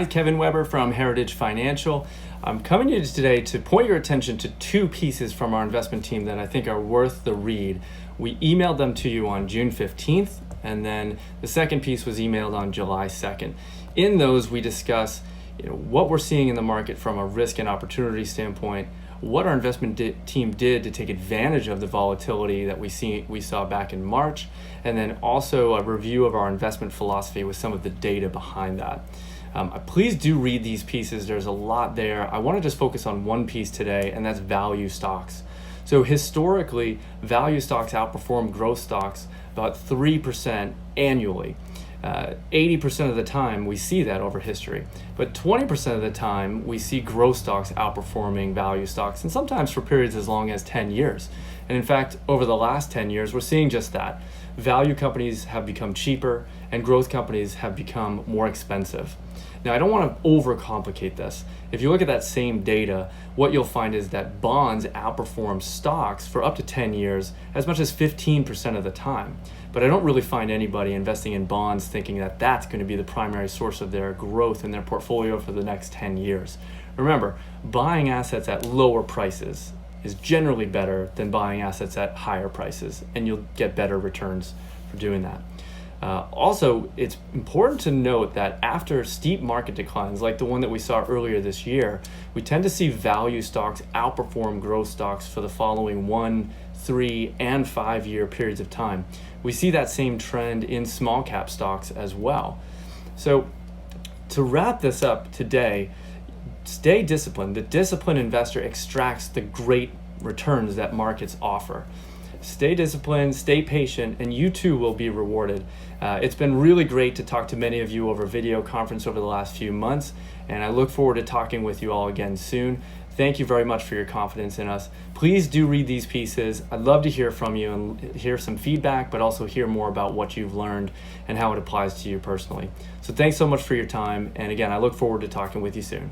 Hi, Kevin Weber from Heritage Financial. I'm coming to you today to point your attention to two pieces from our investment team that I think are worth the read. We emailed them to you on June 15th, and then the second piece was emailed on July 2nd. In those, we discuss what we're seeing in the market from a risk and opportunity standpoint, what our investment team did to take advantage of the volatility that we saw back in March, and then also a review of our investment philosophy with some of the data behind that. Please do read these pieces. There's a lot there. I want to just focus on one piece today, and that's value stocks. So historically, value stocks outperform growth stocks about 3% annually. 80% of the time we see that over history, but 20% of the time we see growth stocks outperforming value stocks, and sometimes for periods as long as 10 years. And in fact, over the last 10 years, we're seeing just that. Value companies have become cheaper and growth companies have become more expensive. Now, I don't want to overcomplicate this. If you look at that same data, what you'll find is that bonds outperform stocks for up to 10 years as much as 15% of the time. But I don't really find anybody investing in bonds thinking that that's going to be the primary source of their growth in their portfolio for the next 10 years. Remember, buying assets at lower prices is generally better than buying assets at higher prices, and you'll get better returns for doing that. Also, it's important to note that after steep market declines like the one that we saw earlier this year, we tend to see value stocks outperform growth stocks for the following 1, 3, and 5 year periods of time. We see that same trend in small cap stocks as well. So to wrap this up today, stay disciplined. The disciplined investor extracts the great returns that markets offer. Stay disciplined, stay patient, and you too will be rewarded. It's been really great to talk to many of you over video conference over the last few months, and I look forward to talking with you all again soon. Thank you very much for your confidence in us. Please do read these pieces. I'd love to hear from you and hear some feedback, but also hear more about what you've learned and how it applies to you personally. So thanks so much for your time, and again, I look forward to talking with you soon.